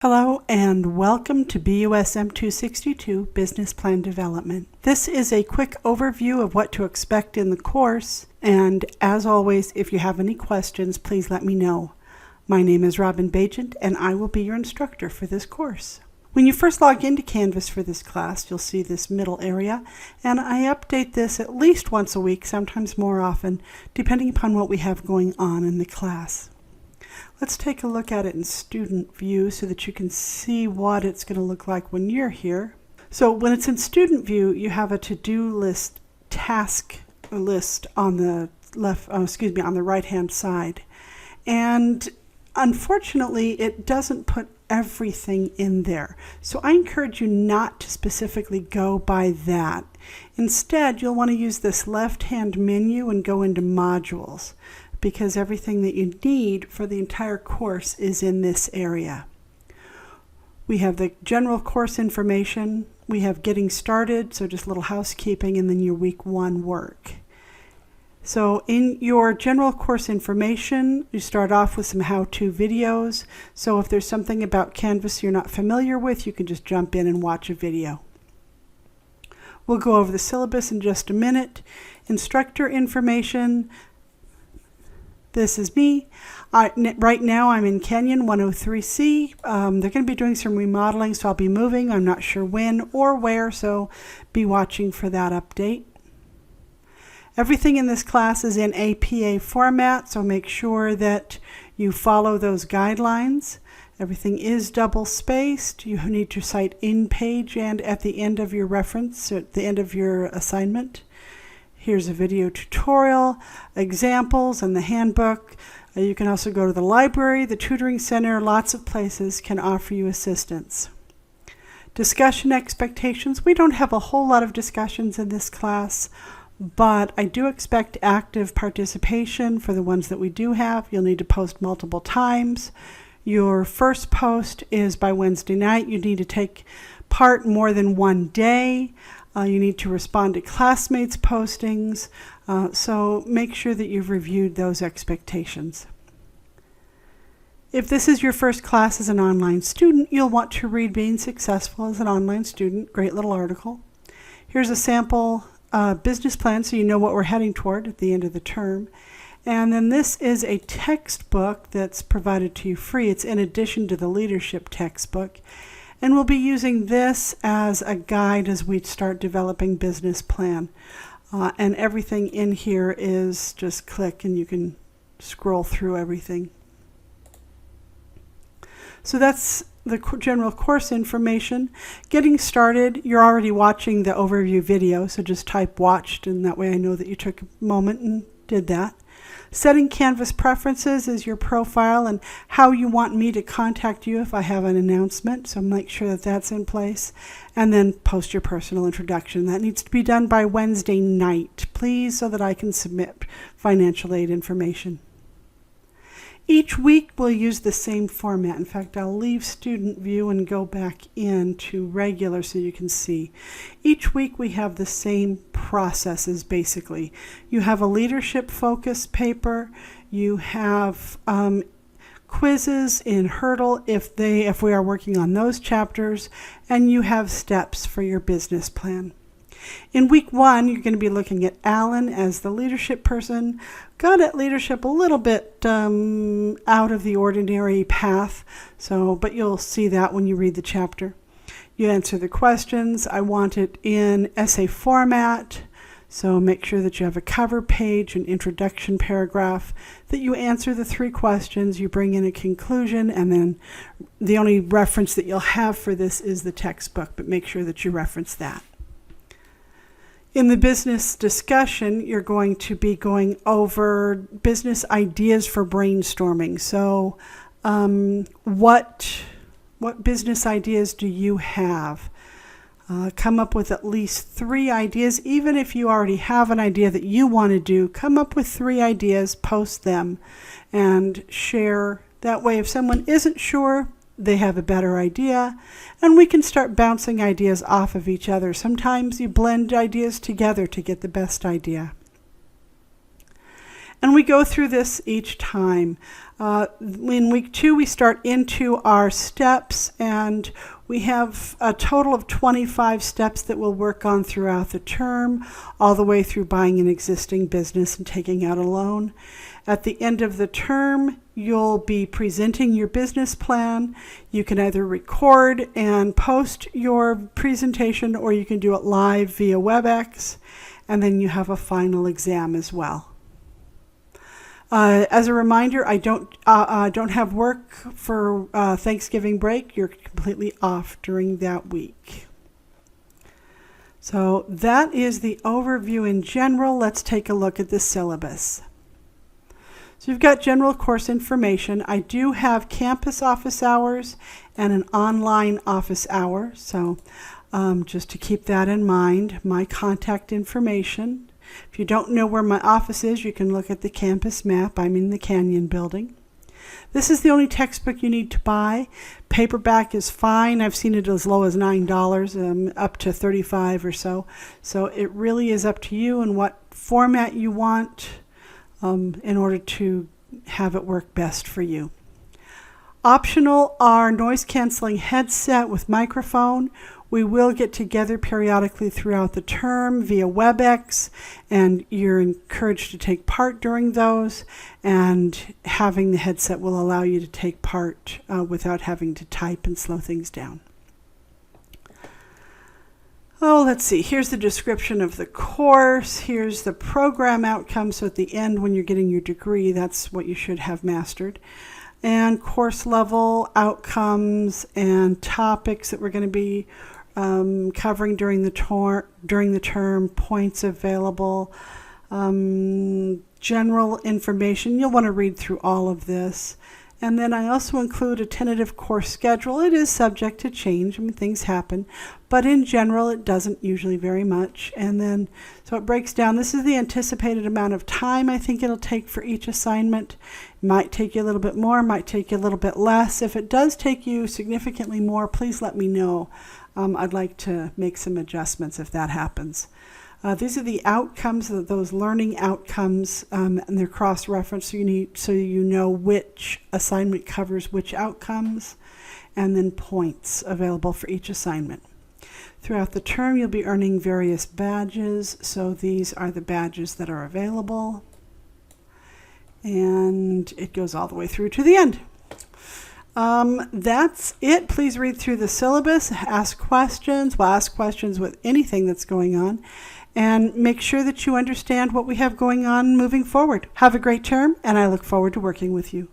Hello and welcome to BUSM262 Business Plan Development. This is a quick overview of what to expect in the course, and as always, if you have any questions, please let me know. My name is Robin Bajent and I will be your instructor for this course. When you first log into Canvas for this class, you'll see this middle area, and I update this at least once a week, sometimes more often, depending upon what we have going on in the class. Let's take a look at it in student view so that you can see what it's going to look like when you're here. So when it's in student view, you have a to-do list task list on the on the right-hand side. And unfortunately, it doesn't put everything in there. So I encourage you not to specifically go by that. Instead, you'll want to use this left-hand menu and go into modules, because everything that you need for the entire course is in this area. We have the general course information, we have getting started, so just a little housekeeping, and then your week 1 work. So in your general course information, you start off with some how-to videos. So if there's something about Canvas you're not familiar with, you can just jump in and watch a video. We'll go over the syllabus in just a minute. Instructor information. This is me. Right now I'm in Canyon 103C. They're going to be doing some remodeling, so I'll be moving. I'm not sure when or where, so be watching for that update. Everything in this class is in APA format, so make sure that you follow those guidelines. Everything is double spaced. You need to cite in page and at the end of your reference, at the end of your assignment. Here's a video tutorial, examples, and the handbook. You can also go to the library, the tutoring center. Lots of places can offer you assistance. Discussion expectations. We don't have a whole lot of discussions in this class, but I do expect active participation for the ones that we do have. You'll need to post multiple times. Your first post is by Wednesday night. You need to take part more than one day. You need to respond to classmates' postings, so make sure that you've reviewed those expectations. If this is your first class as an online student, you'll want to read Being Successful as an Online Student. Great little article. Here's a sample business plan so you know what we're heading toward at the end of the term. And then this is a textbook that's provided to you free. It's in addition to the leadership textbook. And we'll be using this as a guide as we start developing business plan. And everything in here is just click and you can scroll through everything. So that's the general course information. Getting started, you're already watching the overview video, so just type watched, and that way I know that you took a moment and did that. Setting Canvas preferences is your profile and how you want me to contact you if I have an announcement, so make sure that that's in place. And then post your personal introduction. That needs to be done by Wednesday night, please, so that I can submit financial aid information. Each week we'll use the same format. In fact, I'll leave student view and go back into regular so you can see. Each week we have the same processes basically. You have a leadership focus paper, you have quizzes in Hurdle if we are working on those chapters, and you have steps for your business plan. In week 1, you're going to be looking at Alan as the leadership person. Got at leadership a little bit out of the ordinary path, but you'll see that when you read the chapter. You answer the questions. I want it in essay format, so make sure that you have a cover page, an introduction paragraph, that you answer the 3 questions, you bring in a conclusion, and then the only reference that you'll have for this is the textbook, but make sure that you reference that. In the business discussion, you're going to be going over business ideas for brainstorming. So what business ideas do you have? Come up with at least 3 ideas. Even if you already have an idea that you want to do, come up with 3 ideas, post them, and share. That way, if someone isn't sure, they have a better idea, and we can start bouncing ideas off of each other. Sometimes you blend ideas together to get the best idea. And we go through this each time. In week 2, we start into our steps, and we have a total of 25 steps that we'll work on throughout the term, all the way through buying an existing business and taking out a loan. At the end of the term, you'll be presenting your business plan. You can either record and post your presentation, or you can do it live via WebEx, and then you have a final exam as well. As a reminder, I don't have work for Thanksgiving break. You're completely off during that week. So that is the overview in general. Let's take a look at the syllabus. So you've got general course information. I do have campus office hours and an online office hour. So just to keep that in mind, my contact information. If you don't know where my office is, you can look at the campus map. I'm in the Canyon building. This is the only textbook you need to buy. Paperback is fine. I've seen it as low as $9, up to $35 or so. So it really is up to you and what format you want in order to have it work best for you. Optional are noise canceling headset with microphone. We will get together periodically throughout the term via WebEx, and you're encouraged to take part during those, and having the headset will allow you to take part without having to type and slow things down. Oh, let's see. Here's the description of the course. Here's the program outcome. So at the end, when you're getting your degree, that's what you should have mastered. And course level outcomes and topics that we're going to be covering during the term, points available, general information. You'll want to read through all of this. And then I also include a tentative course schedule. It is subject to change. I mean, things happen. But in general, it doesn't usually very much. And then, so it breaks down. This is the anticipated amount of time I think it'll take for each assignment. It might take you a little bit more, might take you a little bit less. If it does take you significantly more, please let me know. I'd like to make some adjustments if that happens. These are the outcomes, those learning outcomes, and they're cross-referenced, so you know which assignment covers which outcomes, and then points available for each assignment. Throughout the term, you'll be earning various badges, so these are the badges that are available, and it goes all the way through to the end. That's it. Please read through the syllabus, ask questions. We'll ask questions with anything that's going on, and make sure that you understand what we have going on moving forward. Have a great term, and I look forward to working with you.